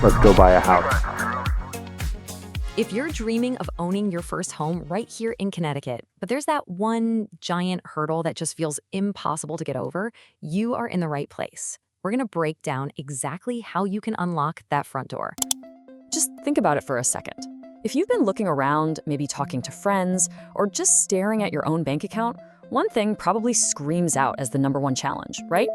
Let's go buy a house. If you're dreaming of owning your first home right here in Connecticut, but there's that one giant hurdle that just feels impossible to get over, you are in the right place. We're going to break down exactly how you can unlock that front door. Just think about it for a second. If you've been looking around, maybe talking to friends, or just staring at your own bank account, one thing probably screams out as the number one challenge, right?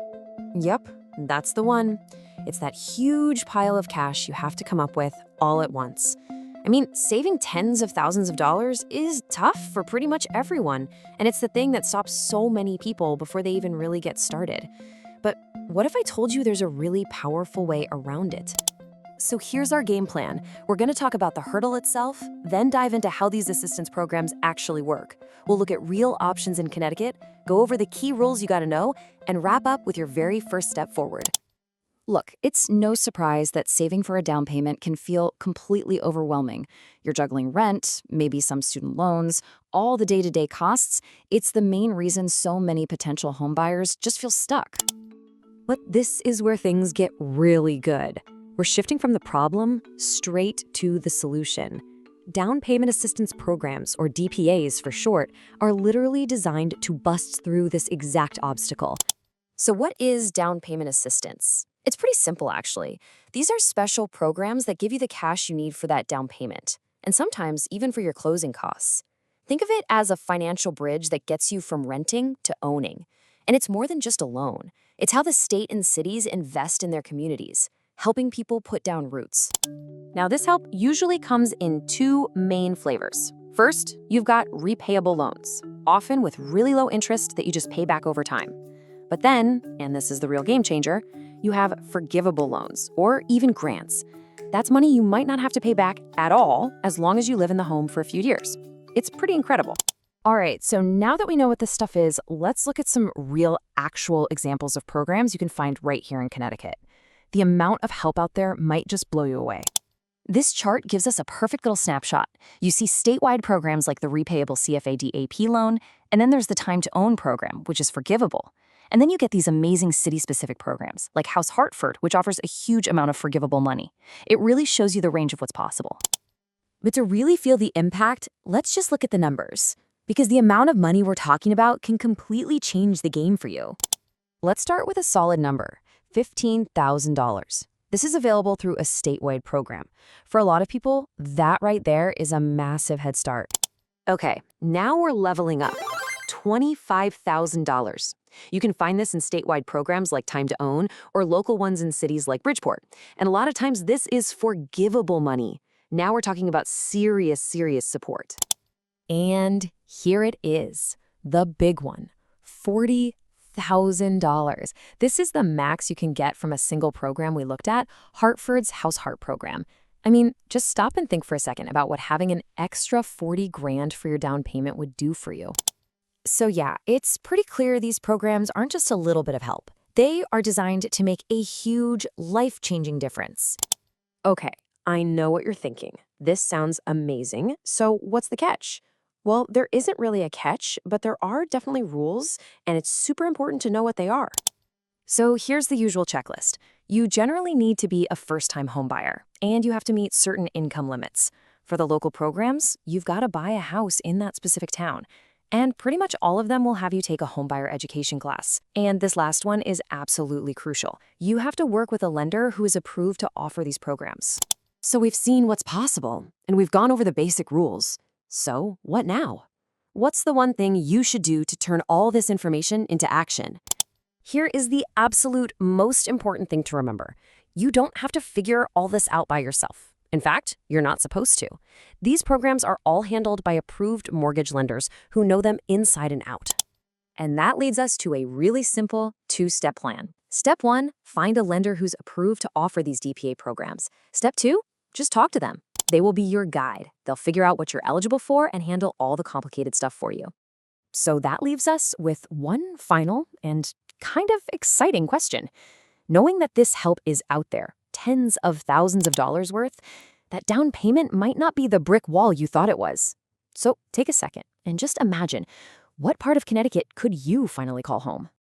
Yep, that's the one. It's that huge pile of cash you have to come up with all at once. I mean, saving tens of thousands of dollars is tough for pretty much everyone, and it's the thing that stops so many people before they even really get started. But what if I told you there's a really powerful way around it? So here's our game plan. We're going to talk about the hurdle itself, then dive into how these assistance programs actually work. We'll look at real options in Connecticut, go over the key rules you got to know, and wrap up with your very first step forward. Look, it's no surprise that saving for a down payment can feel completely overwhelming. You're juggling rent, maybe some student loans, all the day-to-day costs. It's the main reason so many potential homebuyers just feel stuck. But this is where things get really good. We're shifting from the problem straight to the solution. Down payment assistance programs, or DPAs for short, are literally designed to bust through this exact obstacle. So what is down payment assistance? It's pretty simple, actually. These are special programs that give you the cash you need for that down payment, and sometimes even for your closing costs. Think of it as a financial bridge that gets you from renting to owning. And it's more than just a loan. It's how the state and cities invest in their communities, helping people put down roots. Now, this help usually comes in two main flavors. First, you've got repayable loans, often with really low interest that you just pay back over time. But then, and this is the real game changer, you have forgivable loans, or even grants. That's money you might not have to pay back at all as long as you live in the home for a few years. It's pretty incredible. All right, so now that we know what this stuff is, let's look at some real, actual examples of programs you can find right here in Connecticut. The amount of help out there might just blow you away. This chart gives us a perfect little snapshot. You see statewide programs like the repayable CFA DAP loan, and then there's the time to own program, which is forgivable. And then you get these amazing city-specific programs, like House Hartford, which offers a huge amount of forgivable money. It really shows you the range of what's possible. But to really feel the impact, let's just look at the numbers, because the amount of money we're talking about can completely change the game for you. Let's start with a solid number, $15,000. This is available through a statewide program. For a lot of people, that right there is a massive head start. Okay, now we're leveling up. $25,000. You can find this in statewide programs like Time to Own or local ones in cities like Bridgeport. And a lot of times this is forgivable money. Now we're talking about serious support. And here it is, the big one, $40,000. This is the max you can get from a single program we looked at, Hartford's House Heart program. I mean, just stop and think for a second about what having an extra 40 grand for your down payment would do for you. So yeah, it's pretty clear these programs aren't just a little bit of help. They are designed to make a huge, life-changing difference. Okay, I know what you're thinking. This sounds amazing. So what's the catch? Well, there isn't really a catch, but there are definitely rules, and it's super important to know what they are. So here's the usual checklist. You generally need to be a first-time homebuyer, and you have to meet certain income limits. For the local programs, you've got to buy a house in that specific town. And pretty much all of them will have you take a homebuyer education class. And this last one is absolutely crucial. You have to work with a lender who is approved to offer these programs. So we've seen what's possible, and we've gone over the basic rules. So what now? What's the one thing you should do to turn all this information into action? Here is the absolute most important thing to remember. You don't have to figure all this out by yourself. In fact, you're not supposed to. These programs are all handled by approved mortgage lenders who know them inside and out. And that leads us to a really simple two-step plan. Step 1, find a lender who's approved to offer these DPA programs. Step 2, just talk to them. They will be your guide. They'll figure out what you're eligible for and handle all the complicated stuff for you. So that leaves us with one final and kind of exciting question. Knowing that this help is out there, tens of thousands of dollars worth, that down payment might not be the brick wall you thought it was. So take a second and just imagine, what part of Connecticut could you finally call home?